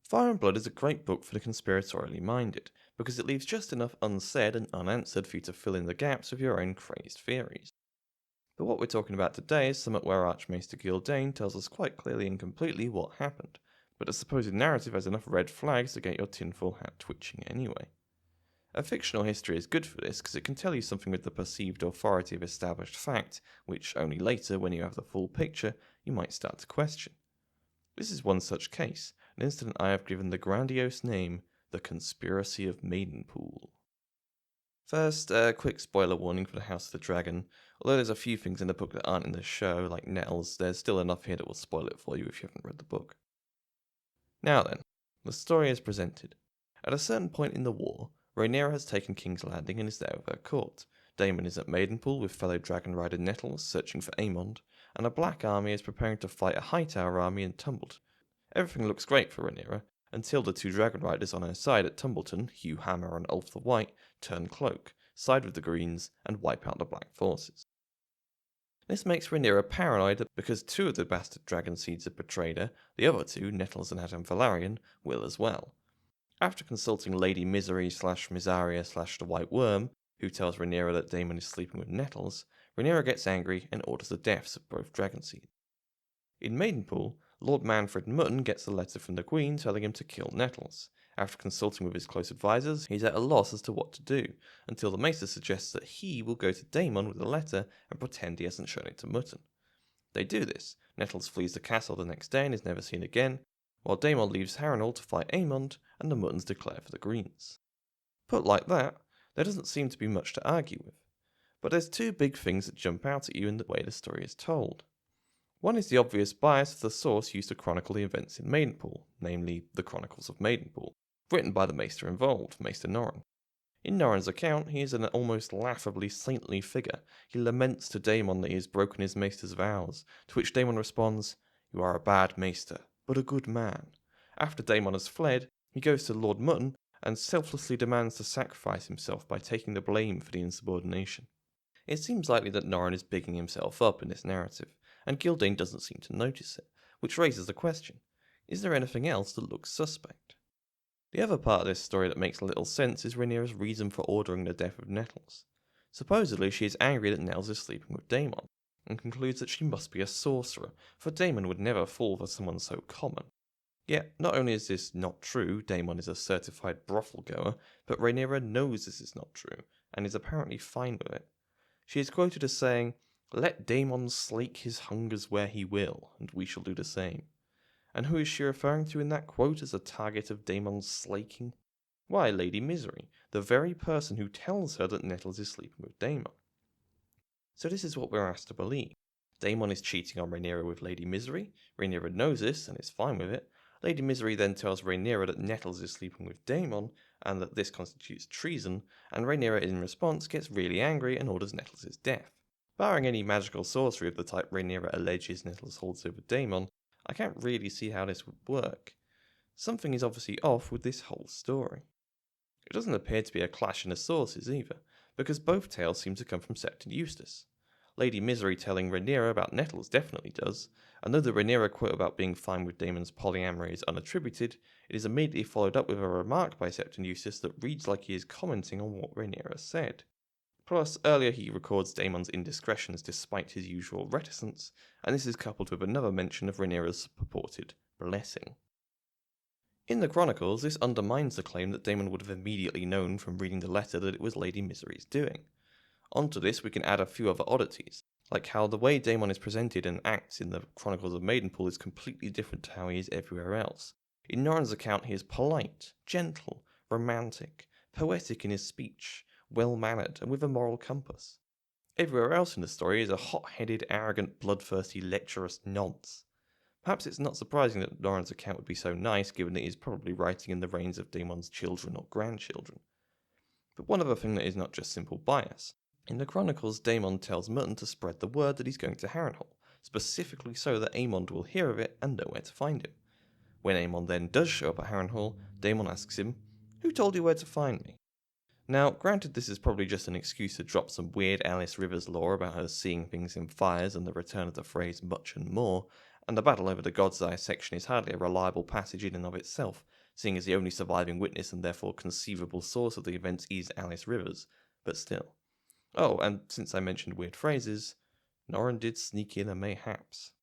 Fire and Blood is a great book for the conspiratorially minded, because it leaves just enough unsaid and unanswered for you to fill in the gaps with your own crazed theories. But what we're talking about today is something where Archmaester Gildane tells us quite clearly and completely what happened, but the supposed narrative has enough red flags to get your tinfoil hat twitching anyway. A fictional history is good for this because it can tell you something with the perceived authority of established fact, which only later, when you have the full picture, you might start to question. This is one such case, an incident I have given the grandiose name, the Conspiracy of Maidenpool. First, a quick spoiler warning for the House of the Dragon. Although there's a few things in the book that aren't in the show, like Nettles, there's still enough here that will spoil it for you if you haven't read the book. Now then, the story is presented. At a certain point in the war, Rhaenyra has taken King's Landing and is there with her court. Daemon is at Maidenpool with fellow dragon rider Nettles searching for Aemond, and a black army is preparing to fight a Hightower army in Tumbleton. Everything looks great for Rhaenyra, until the two dragon riders on her side at Tumbleton, Hugh Hammer and Ulf the White, turn cloak, side with the Greens, and wipe out the black forces. This makes Rhaenyra paranoid because two of the bastard dragon seeds have betrayed her, the other two, Nettles and Adam Velaryon, will as well. After consulting Lady Misery / Misaria / the White Worm, who tells Rhaenyra that Daemon is sleeping with Nettles, Rhaenyra gets angry and orders the deaths of both dragon seeds. In Maidenpool, Lord Manfred Mutton gets a letter from the Queen telling him to kill Nettles. After consulting with his close advisors, he's at a loss as to what to do, until the Maester suggests that he will go to Daemon with the letter and pretend he hasn't shown it to Mutton. They do this. Nettles flees the castle the next day and is never seen again, while Daemon leaves Harrenhal to fight Aemond, and the Muttons declare for the Greens. Put like that, there doesn't seem to be much to argue with. But there's two big things that jump out at you in the way the story is told. One is the obvious bias of the source used to chronicle the events in Maidenpool, namely the Chronicles of Maidenpool, written by the Maester involved, Maester Norrin. In Norrin's account, he is an almost laughably saintly figure. He laments to Daemon that he has broken his Maester's vows, to which Daemon responds, "You are a bad Maester, but a good man." After Daemon has fled, he goes to Lord Mutton and selflessly demands to sacrifice himself by taking the blame for the insubordination. It seems likely that Norrin is bigging himself up in this narrative, and Gildane doesn't seem to notice it, which raises the question, is there anything else that looks suspect? The other part of this story that makes little sense is Rhaenyra's reason for ordering the death of Nettles. Supposedly she is angry that Nettles is sleeping with Daemon, and concludes that she must be a sorcerer, for Daemon would never fall for someone so common. Yet, not only is this not true, Daemon is a certified brothel goer, but Rhaenyra knows this is not true, and is apparently fine with it. She is quoted as saying, "Let Daemon slake his hungers where he will, and we shall do the same." And who is she referring to in that quote as a target of Daemon's slaking? Why, Lady Misery, the very person who tells her that Nettles is sleeping with Daemon. So this is what we're asked to believe. Daemon is cheating on Rhaenyra with Lady Misery, Rhaenyra knows this and is fine with it. Lady Misery then tells Rhaenyra that Nettles is sleeping with Daemon, and that this constitutes treason, and Rhaenyra in response gets really angry and orders Nettles' death. Barring any magical sorcery of the type Rhaenyra alleges Nettles holds over Daemon, I can't really see how this would work. Something is obviously off with this whole story. It doesn't appear to be a clash in the sources either, because both tales seem to come from Septon Eustace. Lady Misery telling Rhaenyra about Nettles definitely does, and though the Rhaenyra quote about being fine with Daemon's polyamory is unattributed, it is immediately followed up with a remark by Septon Eustace that reads like he is commenting on what Rhaenyra said. Plus, earlier he records Daemon's indiscretions despite his usual reticence, and this is coupled with another mention of Rhaenyra's purported blessing. In the Chronicles, this undermines the claim that Daemon would have immediately known from reading the letter that it was Lady Misery's doing. Onto this we can add a few other oddities, like how the way Daemon is presented and acts in the Chronicles of Maidenpool is completely different to how he is everywhere else. In Norrin's account he is polite, gentle, romantic, poetic in his speech, well-mannered, and with a moral compass. Everywhere else in the story is a hot-headed, arrogant, bloodthirsty, lecherous nonce. Perhaps it's not surprising that Norrin's account would be so nice, given that he is probably writing in the reigns of Daemon's children or grandchildren. But one other thing that is not just simple bias. In the Chronicles, Daemon tells Mutton to spread the word that he's going to Harrenhal, specifically so that Aemond will hear of it and know where to find him. When Aemond then does show up at Harrenhal, Daemon asks him, "Who told you where to find me?" Now, granted this is probably just an excuse to drop some weird Alice Rivers lore about her seeing things in fires and the return of the phrase much and more, and the battle over the God's Eye section is hardly a reliable passage in and of itself, seeing as the only surviving witness and therefore conceivable source of the events is Alice Rivers, but still. Oh, and since I mentioned weird phrases, Norrin did sneak in a mayhaps.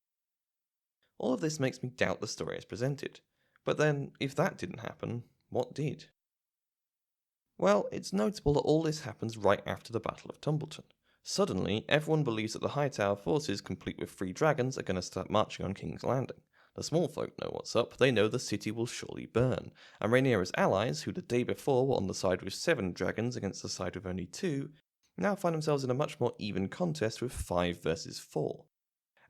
All of this makes me doubt the story as presented. But then, if that didn't happen, what did? Well, it's notable that all this happens right after the Battle of Tumbleton. Suddenly, everyone believes that the Hightower forces, complete with 3 dragons, are going to start marching on King's Landing. The small folk know what's up, they know the city will surely burn, and Rhaenyra's allies, who the day before were on the side with 7 dragons against the side with only 2, now find themselves in a much more even contest with 5 versus 4.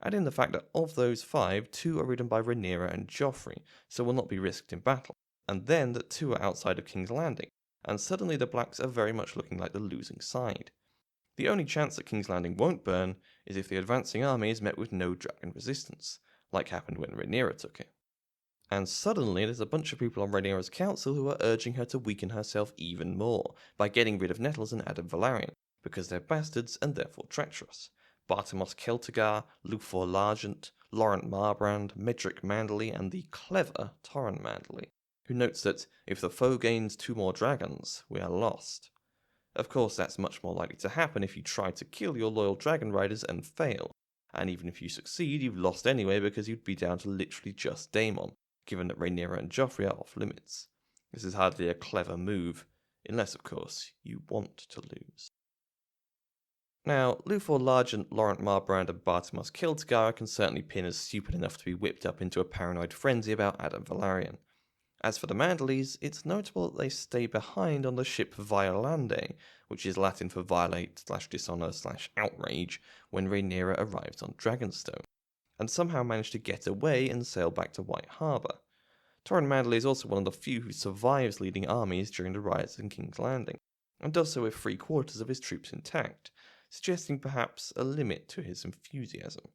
Add in the fact that of those 5, 2 are ridden by Rhaenyra and Joffrey, so will not be risked in battle, and then that 2 are outside of King's Landing, and suddenly the Blacks are very much looking like the losing side. The only chance that King's Landing won't burn is if the advancing army is met with no dragon resistance, like happened when Rhaenyra took it. And suddenly there's a bunch of people on Rhaenyra's council who are urging her to weaken herself even more by getting rid of Nettles and Adam Velaryon, because they're bastards and therefore treacherous. Bartimos Celtigar, Luthor Largent, Laurent Marbrand, Medric Manderley, and the clever Torren Manderley, who notes that if the foe gains 2 more dragons, we are lost. Of course, that's much more likely to happen if you try to kill your loyal dragon riders and fail, and even if you succeed, you've lost anyway because you'd be down to literally just Daemon, given that Rhaenyra and Joffrey are off limits. This is hardly a clever move, unless, of course, you want to lose. Now, Luthor Largent, Laurent Marbrand, and Bartimos Celtigar can certainly pin as stupid enough to be whipped up into a paranoid frenzy about Adam Velaryon. As for the Manderleys, it's notable that they stay behind on the ship Violande, which is Latin for violate/dishonor/outrage, when Rhaenyra arrives on Dragonstone, and somehow manage to get away and sail back to White Harbour. Torren Manderley is also one of the few who survives leading armies during the riots in King's Landing, and does so with 3/4 of his troops intact, suggesting perhaps a limit to his enthusiasm.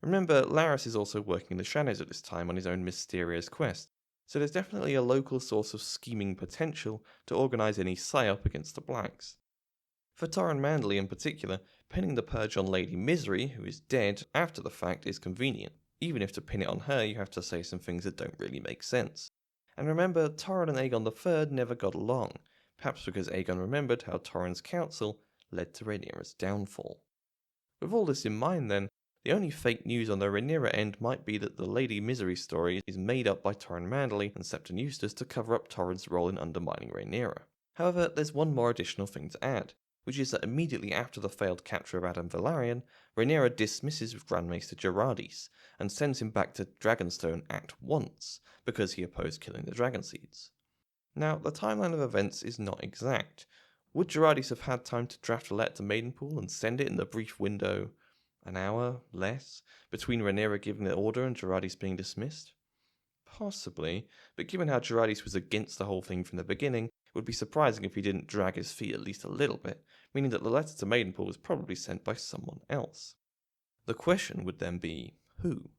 Remember, Larys is also working in the shadows at this time on his own mysterious quest, so there's definitely a local source of scheming potential to organise any psyop against the Blacks. For Torren Manderley in particular, pinning the purge on Lady Misery, who is dead, after the fact is convenient, even if to pin it on her you have to say some things that don't really make sense. And remember, Torren and Aegon III never got along, perhaps because Aegon remembered how Torren's counsel led to Rhaenyra's downfall. With all this in mind then, the only fake news on the Rhaenyra end might be that the Lady Misery story is made up by Torren Manderley and Septon Eustace to cover up Torren's role in undermining Rhaenyra. However, there's one more additional thing to add, which is that immediately after the failed capture of Adam Velaryon, Rhaenyra dismisses Grand Maester Gerardis and sends him back to Dragonstone at once because he opposed killing the Dragon Seeds. Now, the timeline of events is not exact. Would Gerardis have had time to draft a letter to Maidenpool and send it in the brief window, an hour, less, between Rhaenyra giving the order and Gerardis being dismissed? Possibly, but given how Gerardis was against the whole thing from the beginning, it would be surprising if he didn't drag his feet at least a little bit, meaning that the letter to Maidenpool was probably sent by someone else. The question would then be, who?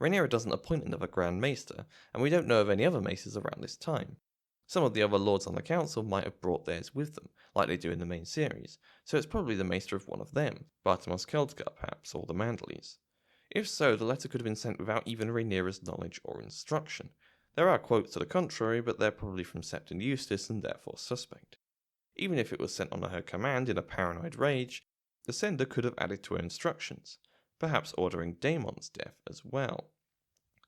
Rhaenyra doesn't appoint another Grand Maester, and we don't know of any other maesters around this time. Some of the other lords on the council might have brought theirs with them, like they do in the main series, so it's probably the maester of one of them, Bartimos Celtigar perhaps, or the Manderleys. If so, the letter could have been sent without even Rhaenyra's knowledge or instruction. There are quotes to the contrary, but they're probably from Septon Eustace and therefore suspect. Even if it was sent on her command in a paranoid rage, the sender could have added to her instructions, perhaps ordering Daemon's death as well.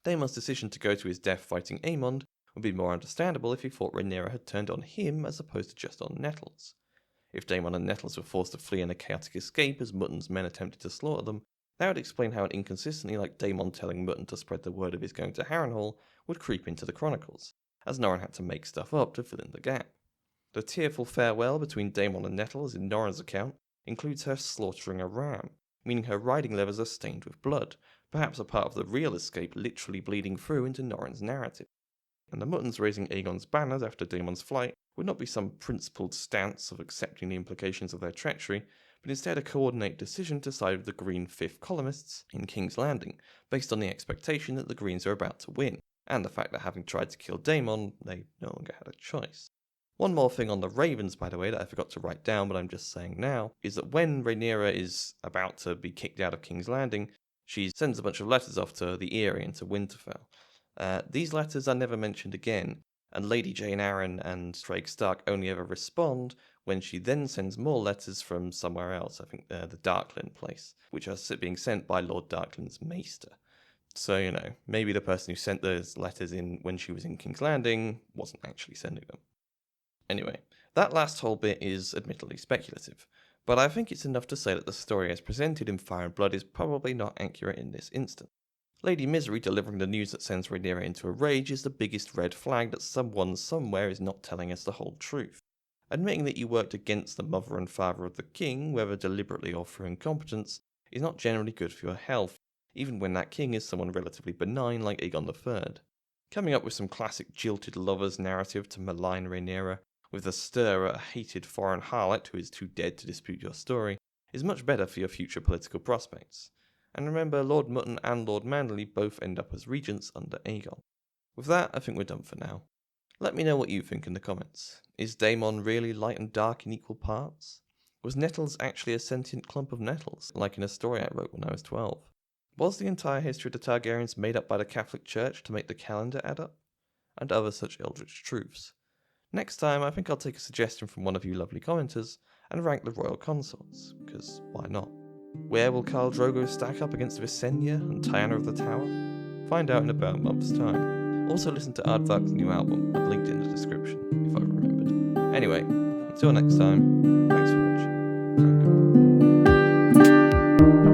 Daemon's decision to go to his death fighting Aemond would be more understandable if he thought Rhaenyra had turned on him as opposed to just on Nettles. If Daemon and Nettles were forced to flee in a chaotic escape as Mutton's men attempted to slaughter them, that would explain how an inconsistency like Daemon telling Mutton to spread the word of his going to Harrenhal would creep into the chronicles, as Norrin had to make stuff up to fill in the gap. The tearful farewell between Daemon and Nettles in Norrin's account includes her slaughtering a ram, meaning her riding leathers are stained with blood, perhaps a part of the real escape literally bleeding through into Norrin's narrative. And the Muttons raising Aegon's banners after Daemon's flight would not be some principled stance of accepting the implications of their treachery, but instead a coordinated decision to side with the Green Fifth columnists in King's Landing, based on the expectation that the Greens are about to win, and the fact that having tried to kill Daemon, they no longer had a choice. One more thing on the Ravens, by the way, that I forgot to write down, but I'm just saying now, is that when Rhaenyra is about to be kicked out of King's Landing, She sends a bunch of letters off to the Eyrie and to Winterfell. These letters are never mentioned again, and Lady Jane Arryn and Craig Stark only ever respond when she then sends more letters from somewhere else, I think the Darkland place, which are being sent by Lord Darkland's maester. So, maybe the person who sent those letters in when she was in King's Landing wasn't actually sending them. Anyway, that last whole bit is admittedly speculative, but I think it's enough to say that the story as presented in Fire and Blood is probably not accurate in this instance. Lady Misery delivering the news that sends Rhaenyra into a rage is the biggest red flag that someone somewhere is not telling us the whole truth. Admitting that you worked against the mother and father of the king, whether deliberately or through incompetence, is not generally good for your health, even when that king is someone relatively benign like Aegon III. Coming up with some classic jilted lovers narrative to malign Rhaenyra, with a stir at a hated foreign harlot who is too dead to dispute your story, is much better for your future political prospects. And remember, Lord Mutton and Lord Manderley both end up as regents under Aegon. With that, I think we're done for now. Let me know what you think in the comments. Is Daemon really light and dark in equal parts? Was Nettles actually a sentient clump of nettles, like in a story I wrote when I was 12? Was the entire history of the Targaryens made up by the Catholic Church to make the calendar add up? And other such eldritch truths. Next time, I think I'll take a suggestion from one of you lovely commenters and rank the royal consorts, because why not? Where will Khal Drogo stack up against Visenya and Tiana of the Tower? Find out in about a month's time. Also listen to Aardvark's new album, I've linked it in the description, if I've remembered. Anyway, until next time, thanks for watching, and goodbye.